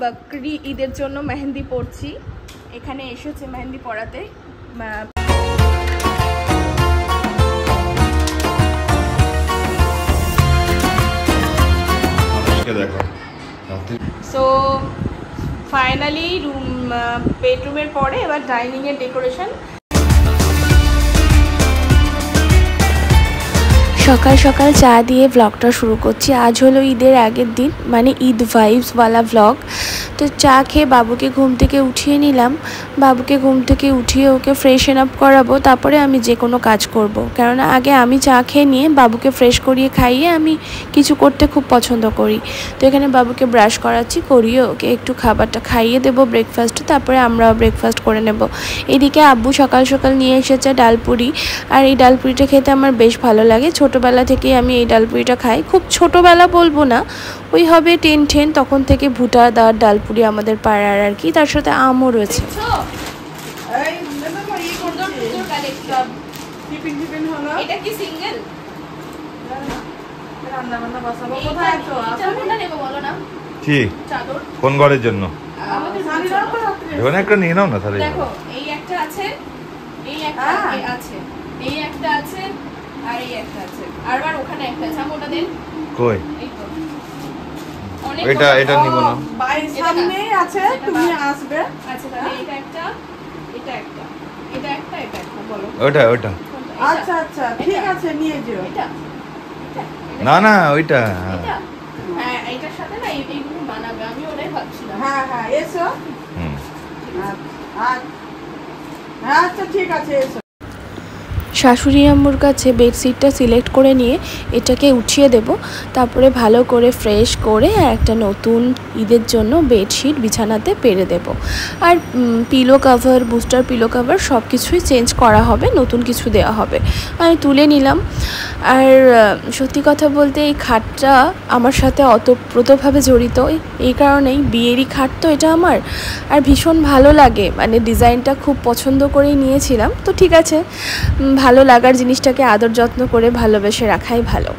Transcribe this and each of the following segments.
বকরি ঈদের জন্য মেহেন্দি পড়ছি। এখানে এসেছে মেহেন্দি পড়াতে। সো ফাইনালি বেডরুমের পরে এবার ডাইনিং এর ডেকোরেশন। সকাল সকাল চা দিয়ে ব্লগটা শুরু করছি। আজ হলো ঈদের আগের দিন, মানে ঈদ ভাইবসওয়ালা ব্লগ। তো চা খেয়ে বাবুকে ঘুম থেকে উঠিয়ে নিলাম। বাবুকে ঘুম থেকে উঠিয়ে ওকে ফ্রেশন আপ করাবো, তারপরে আমি যে কোনো কাজ করব। কেননা আগে আমি চা খেয়ে নিয়ে বাবুকে ফ্রেশ করিয়ে খাইয়ে আমি কিছু করতে খুব পছন্দ করি। তো এখানে বাবুকে ব্রাশ করাচ্ছি, করিয়ে ওকে একটু খাবারটা খাইয়ে দেবো ব্রেকফাস্ট, তারপরে আমরা ব্রেকফাস্ট করে নেব। এদিকে আব্বু সকাল সকাল নিয়ে এসেছে ডালপুরি, আর এই ডালপুরিটা খেতে আমার বেশ ভালো লাগে। ছোটোবেলা থেকেই আমি এই ডালপুরিটা খাই। খুব ছোটোবেলা বলবো না, ওই হবে 10 তখন থেকে ভুটা দাঁড় ডালপুরি আমাদের পাড়ার আর কি, তার সাথে আমও রয়েছে। কোন ঘরের জন্য একটা নিয়ে নাও না তাহলে। দেখো এই একটা আছে, এই একটা আছে, এই একটা আছে, আর এই একটা আছে, আর ওখানে একটা আছে। ওটা দেন কই? এটা এটা নিব না, বাইরে সামনেই আছে, তুমি আসবে। আচ্ছা তাহলে এটা একটা, এটা একটা, এটা একটা, এটা একটা, বলো ওটা ওটা। আচ্ছা আচ্ছা ঠিক আছে, নিয়ে যাও। এটা না না ওইটা, এটা হ্যাঁ, এইটার সাথে না এইগুলো বানাবে, আমি ওটাই ভাবছিলাম। হ্যাঁ হ্যাঁ এসো। আচ্ছা ঠিক আছে এসো। শাশুড়ি আম্মুর কাছে বেডশিটটা সিলেক্ট করে নিয়ে এটাকে উঠিয়ে দেব, তারপরে ভালো করে ফ্রেশ করে একটা নতুন ঈদের জন্য বেডশিট বিছানাতে পেরে দেব। আর pillow cover, booster pillow cover সব কিছুই চেঞ্জ করা হবে, নতুন কিছু দেওয়া হবে। আমি তুলে নিলাম। আর সত্যি কথা বলতে এই খাটটা আমার সাথে ওতপ্রোতভাবে জড়িত, এই কারণেই বিয়েরই খাট তো এটা আমার, আর ভীষণ ভালো লাগে। মানে ডিজাইনটা খুব পছন্দ করেই নিয়েছিলাম। তো ঠিক আছে, ভালো লাগার জিনিসটাকে আদর যত্ন করে ভালোবেসে রাখাই ভালো।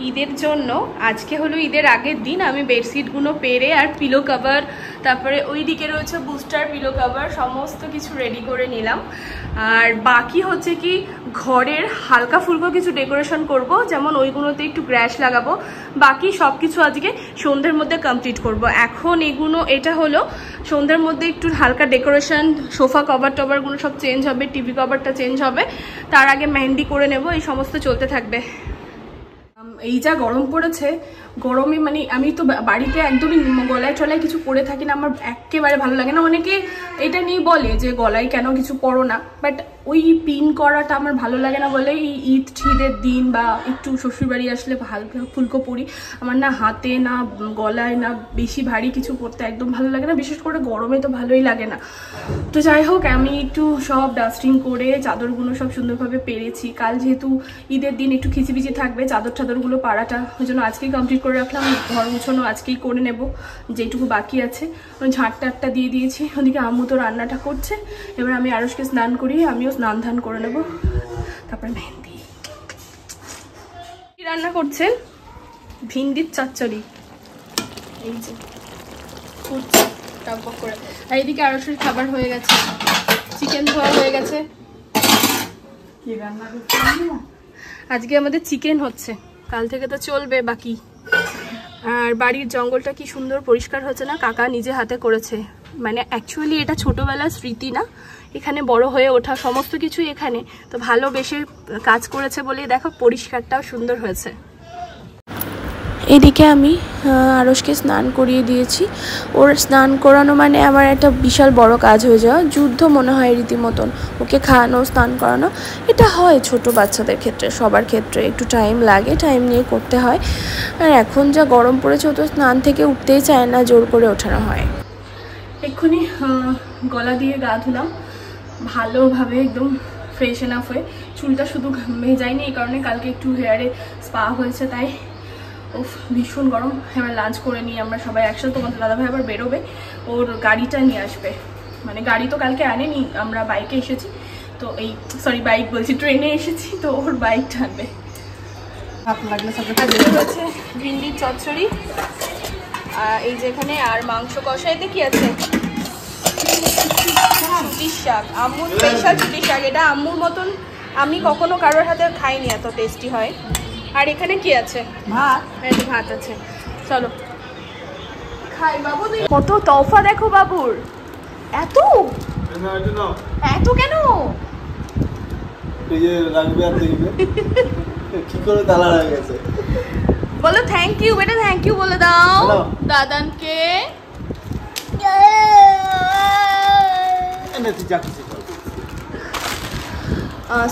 ঈদের জন্য আজকে হলো ঈদের আগের দিন, আমি বেডশিটগুলো পেরে আর পিলো কভার, তারপরে ওই দিকে রয়েছে বুস্টার পিলো কভার, সমস্ত কিছু রেডি করে নিলাম। আর বাকি হচ্ছে কি ঘরের হালকা ফুলকো কিছু ডেকোরেশন করব, যেমন ওইগুলোতে একটু গ্র্যাশ লাগাবো। বাকি সব কিছু আজকে সন্ধ্যের মধ্যে কমপ্লিট করব। এখন এগুলো, এটা হলো সন্ধ্যের মধ্যে একটু হালকা ডেকোরেশন, সোফা কভার টভারগুলো সব চেঞ্জ হবে, টিভি কভারটা চেঞ্জ হবে, তার আগে মেহেন্দি করে নেব। এই সমস্ত চলতে থাকবে। এই যা গরম পড়েছে, গরমে মানে আমি তো বাড়িতে একদমই গলায় টলায় কিছু পরে থাকি না, আমার একেবারে ভালো লাগে না। অনেকে এটা নিয়ে বলে যে গলায় কেন কিছু পরো না, বাট ওই পিন করাটা আমার ভালো লাগে না বলে এই ঈদের দিন বা একটু শ্বশুরবাড়ি আসলে হালকা ফুলকো পরি। আমার না হাতে না গলায় না বেশি ভারী কিছু পরতে একদম ভালো লাগে না, বিশেষ করে গরমে তো ভালোই লাগে না। তো যাই হোক, আমি একটু সব ডাস্টিং করে চাদরগুলো সব সুন্দরভাবে পেরেছি। কাল যেহেতু ঈদের দিন একটু খিচিবিচি থাকবে, চাদরগুলো পাড়াটা ওই জন্য আজকেই কমপ্লিট করে রাখলাম। ঘর মুছানো আজকেই করে নেব, যেটুকু বাকি আছে। ঝাঁটটা দিয়ে দিয়েছি। ওদিকে আম্মু তো রান্নাটা করছে, এবার আমি আরশকে স্নান করিয়ে আমিও স্নান ধান করে নেব, তারপরে মেহেন্দি। কি রান্না করছেন? ভিন্ডির চচ্চড়ি, এই যে করছি টকবক করে। আর এইদিকে আরশের খাবার হয়ে গেছে, চিকেন ধোয়া হয়ে গেছে। কি রান্না করছেন? আজকে আমাদের চিকেন হচ্ছে, কাল থেকে তো চলবে বাকি। আর বাড়ির জঙ্গলটা কি সুন্দর পরিষ্কার হচ্ছে না, কাকা নিজে হাতে করেছে। মানে অ্যাকচুয়ালি এটা ছোটোবেলার স্মৃতি না, এখানে বড় হয়ে ওঠা সমস্ত কিছুই এখানে। তো ভালোবেসে কাজ করেছে বলেই দেখো পরিষ্কারটাও সুন্দর হয়েছে। এদিকে আমি আরশকে স্নান করিয়ে দিয়েছি। ওর স্নান করানো মানে আমার একটা বিশাল বড় কাজ হয়ে যাওয়া, যুদ্ধ মনে হয় রীতিমতন। ওকে খাওয়ানো, স্নান করানো, এটা হয় ছোট বাচ্চাদের ক্ষেত্রে, সবার ক্ষেত্রে একটু টাইম লাগে, টাইম নিয়ে করতে হয়। আর এখন যা গরম পড়েছে, ও তো স্নান থেকে উঠতেই চায় না, জোর করে ওঠানো হয়। এক্ষুনি গলা দিয়ে গা ধুলাম ভালোভাবে, একদম ফ্রেশ এনাফ হয়ে। চুলটা শুধু ভেজাইনি এই কারণে, কালকে একটু হেয়ারে স্পা হয়েছে তাই। ও ভীষণ গরম। এবার লাঞ্চ করে নিই আমরা সবাই একসাথে। তোমাদের দাদাভাই আবার বেরোবে, ওর গাড়িটা নিয়ে আসবে। মানে গাড়ি তো কালকে আনেনি, আমরা বাইকে এসেছি। তো এই সরি বাইক বলছি, ট্রেনে এসেছি, তো ওর বাইকটা আনবে। ভালো লাগলে সব হচ্ছে ভিন্ডির চচ্চড়ি, এই যে এখানে আর মাংস কষা। এতে কি আছে? ছুটির শাক, আম্মুর স্পেশাল ছুটির শাক। এটা আম্মুর মতন আমি কখনো কারোর হাতে খাইনি, এত টেস্টি হয়। আর এখানে কি আছে? ভাত। এই ভাত আছে, চলো খাই। বাবু কত তফা দেখো বাবুর, এত এত কেন? বলো থ্যাংক ইউ বেটা, থ্যাংক ইউ বলে দাও দাদানকে।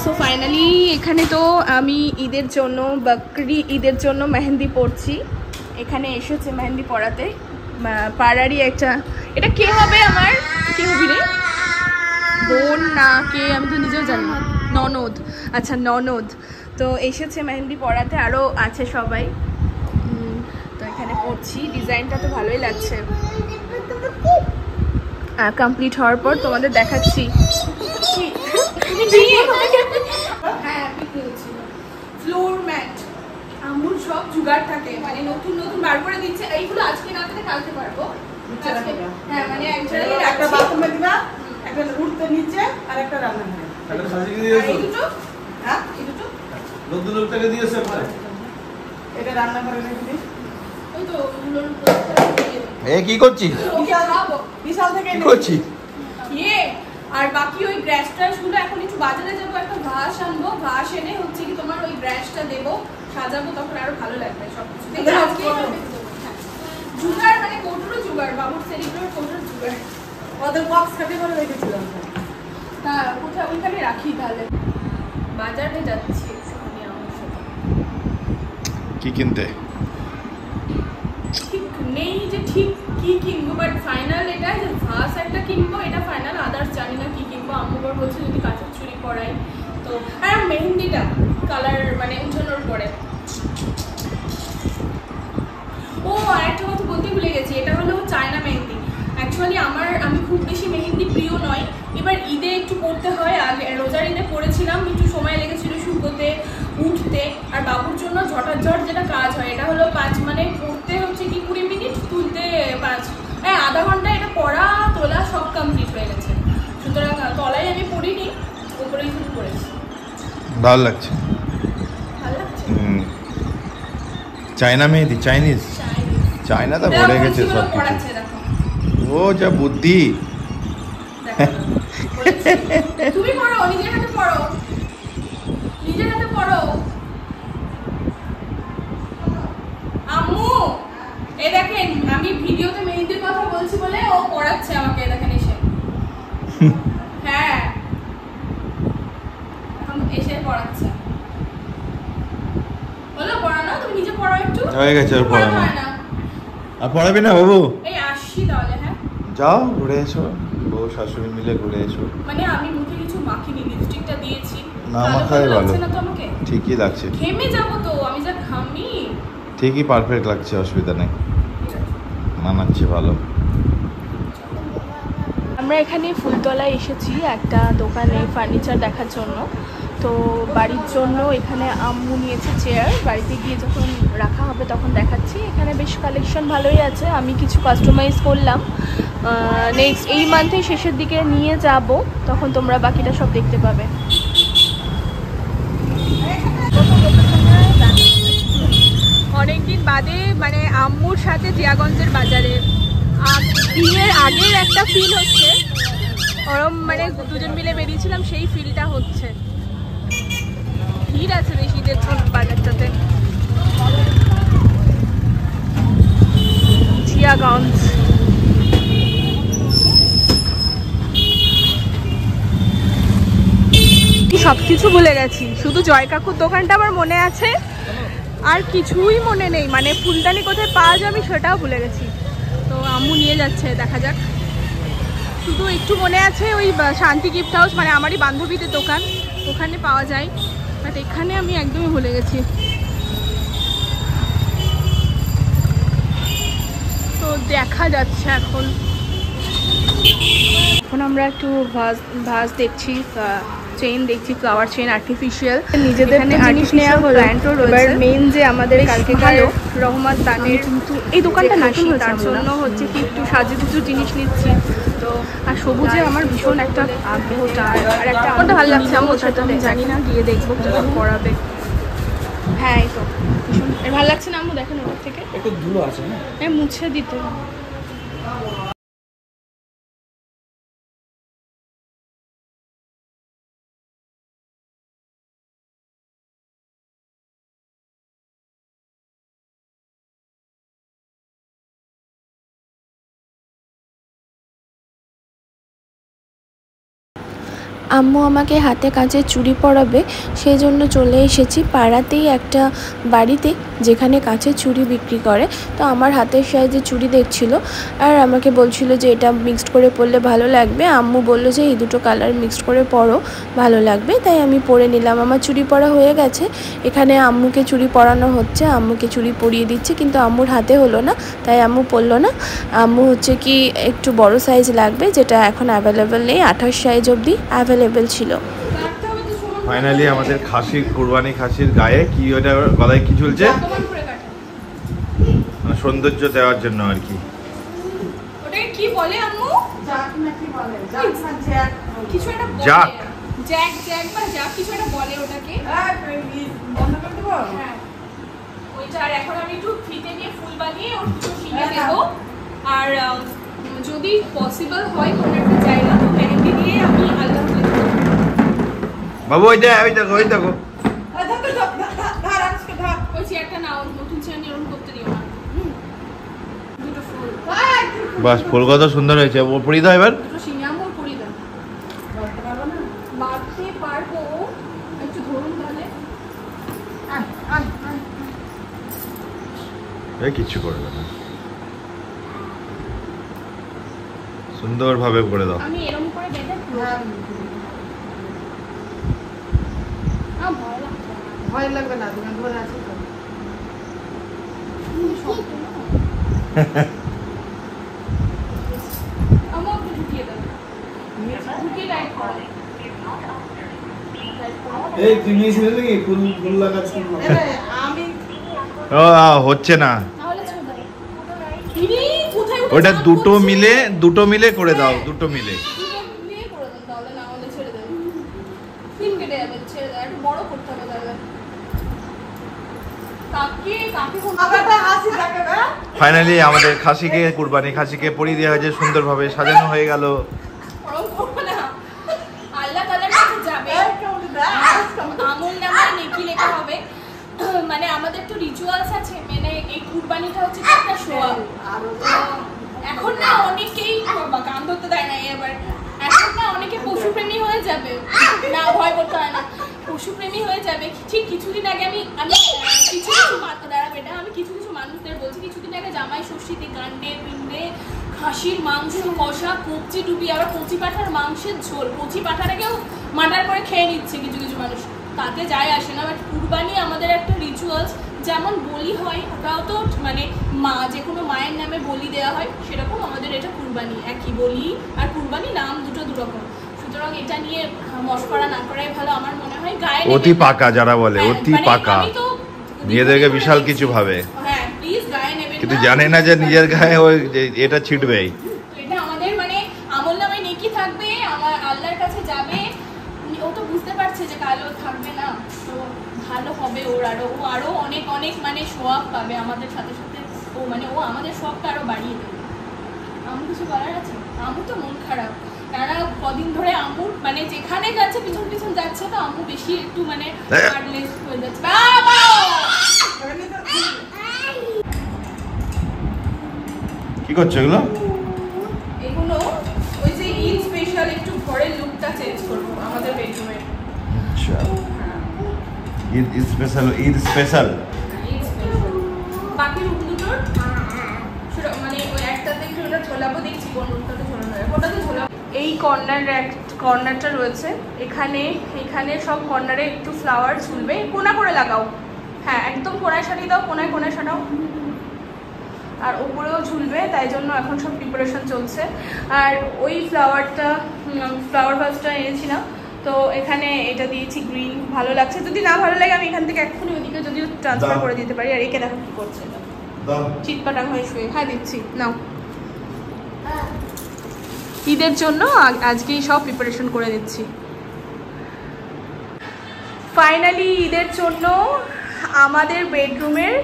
সো ফাইনালি এখানে তো আমি ঈদের জন্য, বকরি ঈদের জন্য মেহেন্দি পড়ছি। এখানে এসেছে মেহেন্দি পড়াতে পাড়ারই একটা। এটা কে হবে আমার? কে হবি রে? বোন না কে আমি তো নিজেও জানি না। ননদ, আচ্ছা ননদ। তো এসেছে মেহেন্দি পড়াতে, আরও আছে সবাই। তো এখানে পড়ছি, ডিজাইনটা তো ভালোই লাগছে। কমপ্লিট হওয়ার পর তোমাদের দেখাচ্ছি। ফ্লোর ম্যাট আম্মুর সব জোগাড় থাকে, মানে নতুন নতুন বার করে দিচ্ছে। এইগুলো আজকে না পেলে কালকে পারবো। হ্যাঁ মানে একটা বাথরুমে দিবা, একটা উঠতে নিচে, আর একটা রান্নাঘরে। একটা সাজিয়ে দিয়েছো? এই দুটো? হ্যাঁ এই দুটো নতুন লোকটাকে দিয়েছে আপনারা। এটা রান্নাঘরে রেখে দিই। ওই তো এ কি করছিস? বিশাল থেকে কি করছিস? ইয়ে আর বাকি ওই গ্রাস ট্রাস গুলো এখন একটু বাজারে যাবো, একটা ঘাস আনবো, ঘাস এনে হচ্ছে কি তোমার ওই গ্রাসটা দেবো, সাজাবো, তখন আরো ভালো লাগবে সবকিছু। জুগার মানে কোটোরও জুগার, বাবুর সেলিব্রেট কোটোর জুগার। ওদের বক্স খাতে করে রেখেছিলাম। হ্যাঁ কোথায়? ওইখানে রাখি। তাহলে বাজারে যাচ্ছি কি কিনতে, ঠিক নেই যে ঠিক কি কিনবো, বাট ফাইনাল এটা যে ভাস একটা কিনবো, এটা ফাইনাল। আদার্স জানি না কি কিনবো। আম্মুবার বলছে যদি কাঁচের চুড়ি পরাই তো। আর মেহেন্দিটা কালার মানে উঠানোর পরে। ও আর একটা কথা বলতে ভুলে গেছি, এটা হলো চায়না মেহেন্দি। অ্যাকচুয়ালি আমি খুব বেশি মেহেন্দি প্রিয় নয়। এবার ঈদে একটু পড়তে হয়, আগে রোজার ঈদে পড়েছিলাম, একটু সময় লেগেছিল শুকোতে উঠতে। আর বাবুর জন্য ঝটাঝট যেটা কাজ হয়, এটা হলো 5 মানে পড়তে হচ্ছে কি 20 মিনিট, তুলতে 5, হ্যাঁ আধা ঘন্টা। এটা পড়া তোলা সব কমপ্লিট হয়ে গেছে। সুতরাং তলায় আমি পড়িনি, উপরেই শুধু পড়েছি। ভালো লাগছে। ভালো লাগছে। চায়না মেহেদি, চাইনিজ, চায়না তো পড়ে গেছে সব কিছু। ও যা বুদ্ধি। তুমি পড়ো, নিজের হাতে পড়ো, নিজের হাতে পড়ো। আম্মু এই দেখেন, আমি ভিডিওতে মেহেন্দির কথা বলছি বলে ও পড়াচ্ছে আমাকে। দেখেন এসে, হ্যাঁ এসে পড়াচ্ছে। বলো পড়ানো, তুমি নিজে পড়ো একটু। হয়ে গেছে আর পড়ানো। আর পড়াবি না বাবু? এই আসছি তাহলে। হ্যাঁ যাও ঘুরে এসো, বউ শাশুড়ি মিলে ঘুরে এসো। মানে আমি মুখে কিছু মাখিনি, লিপস্টিকটা দিয়েছি। না মাখাই ভালো, না তো আমাকে ঠিকই লাগছে। ঘেমে যাবো তো, আমি যা ঘামি। ঠিকই পারফেক্ট লাগছে, অসুবিধা নেই, মানাচ্ছে ভালো। আমরা এখানে ফুলতলায় এসেছি একটা দোকানে ফার্নিচার দেখার জন্য। তো বাড়ির জন্য এখানে আম্মু নিয়েছে চেয়ার, বাড়িতে গিয়ে যখন রাখা হবে তখন দেখাচ্ছি। এখানে বেশ কালেকশন ভালোই আছে, আমি কিছু কাস্টমাইজ করলাম। নেক্সট এই মান্থের শেষের দিকে নিয়ে যাব, তখন তোমরা বাকিটা সব দেখতে পাবে। অনেকদিন বাদে মানে আম্মুর সাথে জিয়াগঞ্জের বাজারে বিয়ের আগের একটা ফিল হচ্ছে, ওরম মানে দুজন মিলে বেরিয়েছিলাম সেই ফিলটা হচ্ছে। ভিড় আছে বেশি ঈদের বাজারটাতে। জিয়াগঞ্জ সবকিছু ভুলে গেছি, শুধু জয় কাকুর দোকানটা আমার মনে আছে, আর কিছুই মনে নেই। মানে ফুলদানি কোথায় পাওয়া যাবে সেটাও ভুলে গেছি। তো আম্মু নিয়ে যাচ্ছে, দেখা যাক। শুধু একটু মনে আছে ওই শান্তি গিফট হাউস, মানে আমারই বান্ধবীদের দোকান, ওখানে পাওয়া যায়, বাট এখানে আমি একদমই ভুলে গেছি। তো দেখা যাচ্ছে এখন আমরা একটু ভাস দেখছি, চেইন দেখছি, ফ্লাওয়ার চেইন আর্টিফিশিয়াল, নিজেদের জিনিস নেওয়া প্ল্যান্টও রয়েছে। মেইন যে আমাদের কালকেকার রহমত দানের কিন্তু এই দোকানটা নতুন হয়েছে, তার জন্য হচ্ছে কি একটু সাজুগুজু জিনিস নিচ্ছি। তো আর সবুজে আমার ভীষণ একটা আগ্রহটা, আর একটা আমারটা ভালো লাগছে। আমি ওটা আমি জানি না, গিয়ে দেখবো কীভাবে করাবে। হ্যাঁ এই তো ভীষণ ভালো লাগছে না আম্মু, দেখেন ওটার থেকে একটু ধুলো আছে না, মুছে দিতে। আম্মু আমাকে হাতে কাঁচের চুড়ি পরাবে, সেই জন্য চলে এসেছি পাড়াতেই একটা বাড়িতে যেখানে কাঁচের চুড়ি বিক্রি করে। তো আমার হাতের সাইজে চুড়ি দেখছিল আর আমাকে বলছিল যে এটা মিক্সড করে পরলে ভালো লাগবে। আম্মু বললো যে এই দুটো কালার মিক্সড করে পরো, ভালো লাগবে। তাই আমি পরে নিলাম। আমার চুড়ি পরা হয়ে গেছে। এখানে আম্মুকে চুড়ি পরানো হচ্ছে, আম্মুকে চুড়ি পরিয়ে দিচ্ছে, কিন্তু আম্মুর হাতে হলো না, তাই আম্মু পরলো না। আম্মু হচ্ছে কি একটু বড় সাইজ লাগবে, যেটা এখন অ্যাভেলেবেল নেই, 28 সাইজ অবধি অ্যাভেলেবেল ছিল। ফাইনালি আমাদের খাসির, কুরবানি খাসির গায়ে কি, ওটা গলায় কি ঝুলছে, সৌন্দর্য দেওয়ার জন্য আর কি। ওটা কি বলে আম্মু? জাক নাকি বলে? জাক না জ্যাক, কিছু একটা বলে। জাক, জ্যাক জ্যাক বা জাক কিছু একটা বলে ওটাকে। হ্যাঁ বন্ধ করে দেব। হ্যাঁ ওইটা। আর এখন আমি একটু ফিতে দিয়ে ফুল বানিয়ে ওর একটু শিঙে দেব। আর যদি পসিবল হয় কোনো একটা জায়গা, তো মেহেন্দি দিয়ে আমি আলাদা করে দেব। বাবু ওই দেখো ওই দেখো, ওই চেয়ারটা নাও, নতুন চেয়ার নিয়ে ওরকম করতে দিও না। দুটো ফুল, বাস ফুল কত সুন্দর হয়েছে। ও পরিয়ে দাও এবার। দুটো সিঙ্গামোর পরিয়ে দাও। বাড়তে পারবো না? বাড়তে পারবো, একটু ধরুন তাহলে। কিচ্ছু করবে না, সুন্দর ভাবে করে দাও। আমি এরকম করে বেঁধে ভয় লাগবে না, তুমি ধরে আছো তো। আমার একটু ঢুকিয়ে দাও, ঢুকিয়ে টাইট করো। এই তুমি ছিলে নাকি ফুল ফুল লাগাচ্ছ? আমি হচ্ছে না, তাহলে ছোট দাও। ইনি কোথায় উঠে? ওটা দুটো মিলে করে দাও, দুটো মিলে করে দাও, তাহলে না হলে ছেড়ে দেব। ফিল্ম কেটে যাবে, ছেড়ে দাও। একটু বড় করতে হবে তাহলে। ফাইনালি আমাদের খাসিকে, কুরবানি খাসিকে পরিয়ে দেওয়া হয়েছে, সুন্দরভাবে সাজানো হয়ে গেল। আল্লাহ তাআলার কাছে যাবে, আমল নামায় নেকি লেখা হবে। মানে আমাদের তো রিচুয়ালস আছে, মানে এই কুরবানিটা হচ্ছে একটা শোয়া। এখন না অনেকেই গান ধরতে দেয় না, এবার এখন না অনেকে পশুপ্রেমী হয়ে যাবে। না ভয় করতে হয় না, পশুপ্রেমী হয়ে যাবে। ঠিক কিছুদিন আগে আমি কিছু কিছু মানুষদের বলছি, কিছুদিন আগে জামাই ষষ্ঠীতে গান্ডে পিণ্ডে খাসির মাংস কষা, কচি টুপি, আবার কচি পাঠার মাংসের ঝোল, কচি পাঠাটাকেও মার্ডার করে খেয়ে নিচ্ছে কিছু কিছু মানুষ। তাতে যায় আসে না। বাট কুরবানি আমাদের একটা রিচুয়ালস, যেমন বলি হয়, ওটাও তো মানে মা, যে কোনো মায়ের নামে বলি দেওয়া হয়, সেরকম আমাদের এটা কুরবানি। একই বলি আর কুরবানি নাম দুটো দুরকম। সুতরাং এটা নিয়ে মশকরা না করাই ভালো আমার মনে হয়। গায়ে অতি পাকা যারা বলে, অতি পাকা, নিজেদেরকে বিশাল কিছু ভাবে। হ্যাঁ প্লিজ গায়ে নেবেন, কিন্তু জানে না যে নিজের গায়ে ওই এটা ছিটবেই। এটা আমাদের মানে আমল নামে নেকি থাকবে, আমার আল্লাহর কাছে যাবে। ও তো বুঝতে পারছে যে কালো থাকবে না, তো ভালো হবে ওর, আরো অনেক অনেক মানে সোয়াব পাবে আমাদের সাথে সাথে। ও মানে ও আমাদের সবটা আরো বাড়িয়ে দেবে। আমার কিছু বলার আছে? আমু তো মন খারাপ, তারা কদিন ধরে আমু মানে যেখানে যাচ্ছে পিছন পিছন যাচ্ছে, তো আমু বেশি একটু মানে হার্ডলেস হয়ে যাচ্ছে। কি করছো এগুলো? এগুলো ওই যে ঈদ স্পেশাল একটু ঘরের লুকটা চেঞ্জ করবো আমাদের বেডরুমে। আচ্ছা, ঈদ স্পেশাল, ঈদ স্পেশাল। বাকি রুম দুটোর মানে ওই একটাতে একটু ওটা ঝোলাবো, দেখছি কোন রুমটাতে ঝোলানো হয়, ওটাতে ঝোলাবো। এই কর্নারটা রয়েছে এখানে সব কর্নারে একটু ফ্লাওয়ার ঝুলবে, কোনা করে লাগাও। হ্যাঁ একদম কোনায় সারিয়ে দাও, কোনায় কোনায় সারাও। আর ওপরেও ঝুলবে, তাই জন্য এখন সব প্রিপারেশন চলছে। আর ওই ফ্লাওয়ার ভাসটা এনেছিলাম, তো তো এখানে এটা দিয়েছি গ্রিন, ভালো লাগছে। যদি না ভালো লাগে আমি এখান থেকে এক্ষুনি ওদিকে যদি ট্রান্সফার করে দিতে পারি। আর একে দেখো কি করছে, চিৎপাটাং হয়ে শুয়ে। হ্যাঁ দিচ্ছি, নাও। ঈদের জন্য আজকেই সব প্রিপারেশন করে দিচ্ছি। ফাইনালি ঈদের জন্য আমাদের বেডরুমের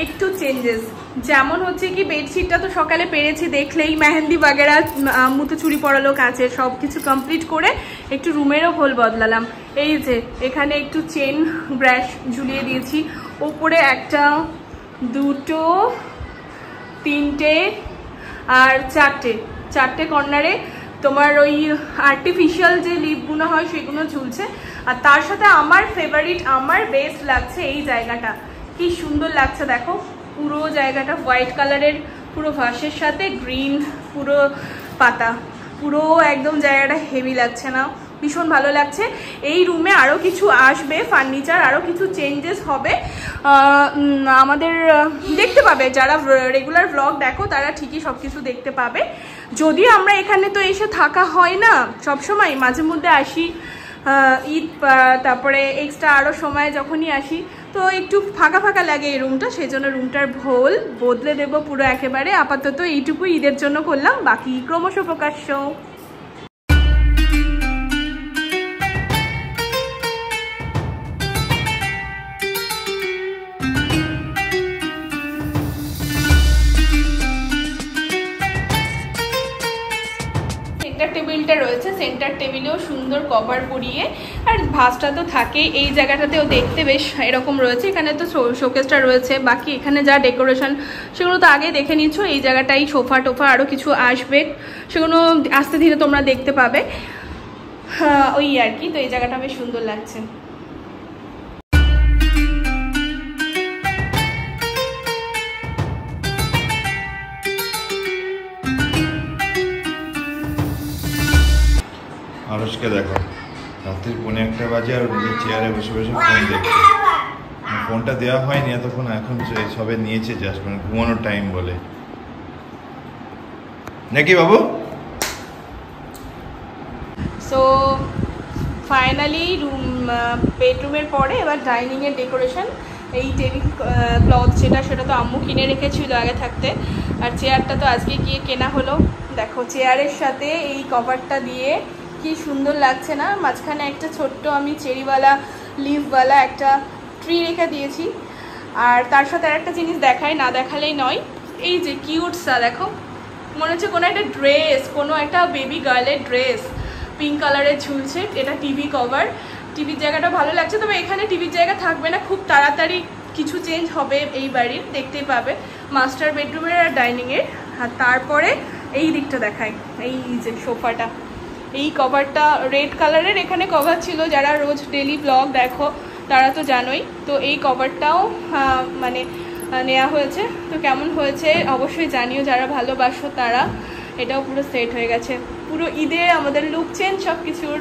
একটু চেঞ্জেস, যেমন হচ্ছে কি বেডশিটটা তো সকালে পেরেছি দেখলেই, মেহেন্দি বাগেরা, আম্মু তো চুড়ি পরালো কাছে, সব কিছু কমপ্লিট করে একটু রুমেরও হোল বদলালাম। এই যে এখানে একটু চেন ব্রাশ ঝুলিয়ে দিয়েছি, ওপরে একটা, দুটো, তিনটে আর চারটে কর্নারে তোমার ওই আর্টিফিশিয়াল যে লিপগুলো হয় সেগুলো ঝুলছে। আর তার সাথে আমার ফেভারিট, আমার বেস্ট লাগছে এই জায়গাটা, কি সুন্দর লাগছে দেখো। পুরো জায়গাটা হোয়াইট কালারের, পুরো ভাসের সাথে গ্রিন পুরো পাতা, পুরো একদম জায়গাটা হেভি লাগছে না, ভীষণ ভালো লাগছে। এই রুমে আরও কিছু আসবে ফার্নিচার, আরও কিছু চেঞ্জেস হবে, আমাদের দেখতে পাবে। যারা রেগুলার ব্লগ দেখো তারা ঠিকই সব কিছু দেখতে পাবে। যদিও আমরা এখানে তো এসে থাকা হয় না সবসময়, মাঝে মধ্যে আসি ঈদ, তারপরে এক্সট্রা আরও সময় যখনই আসি, তো একটু ফাঁকা ফাঁকা লাগে এই রুমটা, সেই জন্য রুমটার হোল বদলে দেবো পুরো একেবারে। আপাতত এইটুকু ঈদের জন্য করলাম, বাকি ক্রমশ প্রকাশ্য। টেবিলটা রয়েছে, সেন্টার টেবিলেও সুন্দর কভার পরিয়ে, আর ভাঁজটা তো থাকে এই জায়গাটাতেও দেখতে বেশ এরকম রয়েছে। এখানে তো শোকেসটা রয়েছে, বাকি এখানে যা ডেকোরেশন সেগুলো তো আগে দেখে নিচ্ছ। এই জায়গাটাই সোফা টোফা আরও কিছু আসবে, সেগুলো আস্তে ধীরে তোমরা দেখতে পাবে, ওই আর কি। তো এই জায়গাটা বেশ সুন্দর লাগছে। আরশকে দেখো, রাত্রির 1:45 বাজে আর নিজের চেয়ারে বসে বসে ফোন দেখছে। ফোনটা দেওয়া হয়নি এতক্ষণ, এখন সবে নিয়েছে জাস্ট, মানে ঘুমানোর টাইম বলে, নাকি বাবু? সো ফাইনালি বেডরুমের পরে এবার ডাইনিংয়ের ডেকোরেশন। এই টেবিল ক্লথ সেটা তো আম্মু কিনে রেখেছিল আগে থাকতে, আর চেয়ারটা তো আজকে গিয়ে কেনা হলো। দেখো চেয়ারের সাথে এই কভারটা দিয়ে কি সুন্দর লাগছে না, মাঝখানে একটা ছোট্ট আমি চেরিওয়ালা লিফওয়ালা একটা ট্রি রেখে দিয়েছি। আর তার সাথে আর একটা জিনিস দেখাই, না দেখালেই নয়, এই যে কিউটসা দেখো, মনে হচ্ছে কোনো একটা ড্রেস, কোনো একটা বেবি গার্লের ড্রেস পিঙ্ক কালারের ঝুলছে। এটা টিভি কভার, টিভির জায়গাটা ভালো লাগছে। তবে এখানে টিভির জায়গা থাকবে না, খুব তাড়াতাড়ি কিছু চেঞ্জ হবে এই বাড়ির, দেখতেই পাবে মাস্টার বেডরুমের আর ডাইনিংয়ের। আর তারপরে এই দিকটা দেখায়, এই যে সোফাটা, এই কভারটা রেড কালারের, এখানে কভার ছিল, যারা রোজ ডেলি ব্লগ দেখো তারা তো জানোই। তো এই কভারটাও মানে নেওয়া হয়েছে, তো কেমন হয়েছে অবশ্যই জানিও যারা ভালোবাসো তারা। এটাও পুরো সেট হয়ে গেছে, পুরো ঈদে আমাদের লুক চেঞ্জ সব কিছুর।